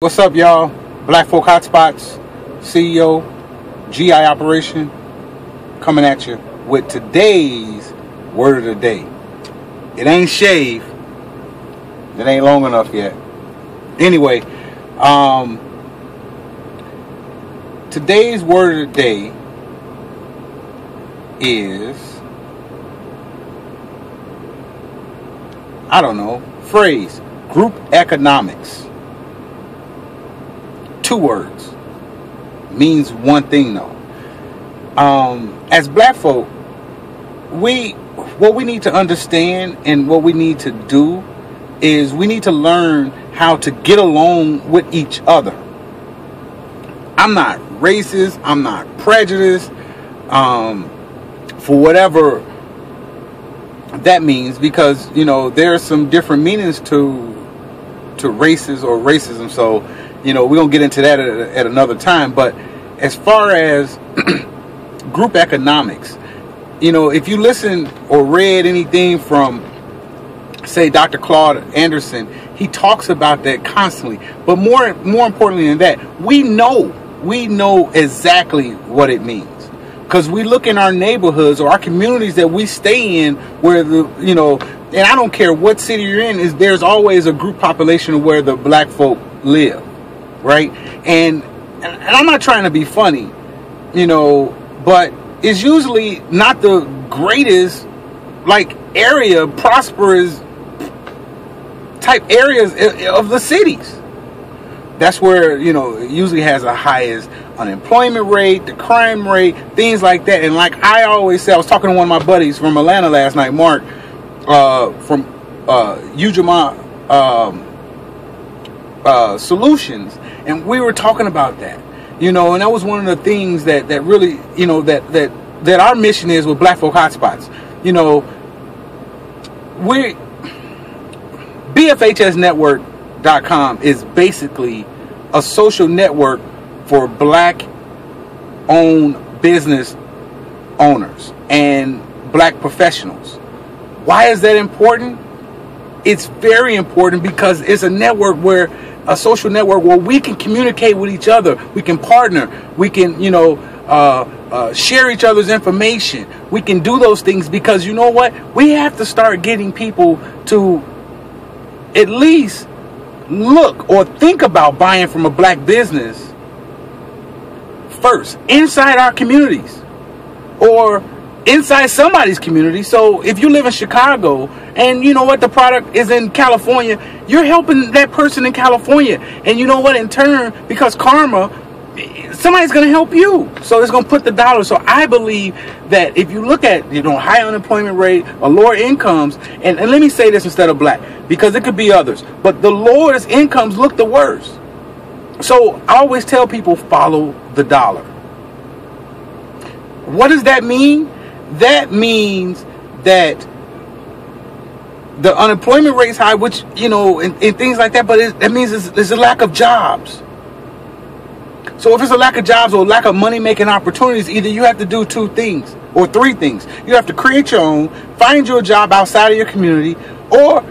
What's up, y'all? Black Folk Hotspots, CEO, GI Operation, coming at you with today's word of the day. It ain't shave. It ain't long enough yet. Anyway, today's word of the day is, phrase, group economics. 2 words. Means one thing though. As black folk, what we need to understand and what we need to do is we need to learn how to get along with each other. I'm not racist. I'm not prejudiced. For whatever that means, because there are some different meanings to races or racism. So we're going to get into that at another time. But as far as group economics, if you listen or read anything from, say, Dr. Claude Anderson, he talks about that constantly. But more importantly than that, we know exactly what it means. Because we look in our neighborhoods or our communities that we stay in where and I don't care what city you're in, there's always a group population where the black folk live. Right? And I'm not trying to be funny, but it's usually not the greatest, area, prosperous type areas of the cities. That's where, it usually has the highest unemployment rate, the crime rate, things like that. And like I always say, I was talking to one of my buddies from Atlanta last night, Mark, from Ujima Solutions. And we were talking about that, and that was one of the things that really, that our mission is with Black Folk Hotspots. BFHSNetwork.com is basically a social network for black-owned business owners and black professionals. Why is that important? It's very important because it's a social network where we can communicate with each other. We can partner. We can, share each other's information. We can do those things because you know what? We have to start getting people to at least look or think about buying from a black business first inside our communities or inside somebody's community. So if you live in Chicago and you know what, the product is in California, you're helping that person in California. And you know what, in turn, because karma, somebody's going to help you. So it's going to put the dollar. So I believe that if you look at, high unemployment rate or lower incomes, and let me say this instead of black, because it could be others, but the lowest incomes look the worst. So I always tell people, follow the dollar. What does that mean? That means that the unemployment rate is high, which, and things like that, but that means there's a lack of jobs. So if it's a lack of jobs or lack of money-making opportunities, either you have to do 2 things or 3 things. You have to create your own, find you a job outside of your community, or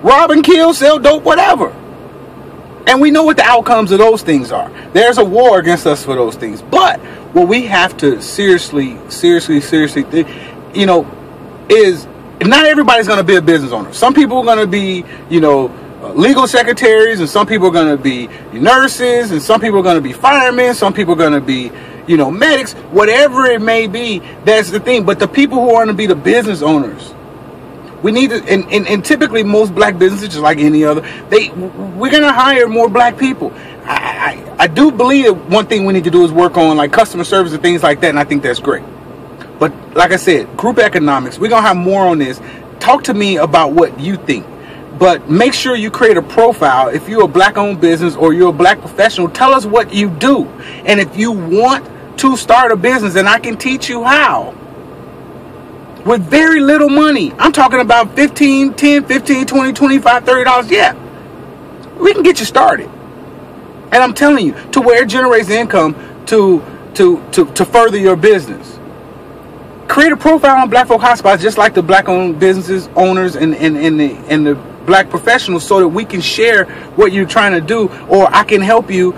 rob and kill, sell dope, whatever. And we know what the outcomes of those things are. There's a war against us for those things. But what we have to seriously think, is not everybody's going to be a business owner. Some people are going to be, legal secretaries, and some people are going to be nurses, and some people are going to be firemen, some people are going to be, medics, whatever it may be. That's the thing. But the people who are going to be the business owners, we need to, and typically most black businesses, just like any other, we're going to hire more black people. I do believe that one thing we need to do is work on customer service and things like that, and I think that's great. But like I said, group economics, we're going to have more on this. Talk to me about what you think. But make sure you create a profile. If you're a black-owned business or you're a black professional, tell us what you do. And if you want to start a business, and I can teach you how, with very little money. I'm talking about $10, $15, $20, $25, $30. Yeah, we can get you started. And I'm telling you, to where it generates income to further your business. Create a profile on Black Folk Hotspots, just like the black-owned businesses owners and the black professionals so that we can share what you're trying to do, or I can help you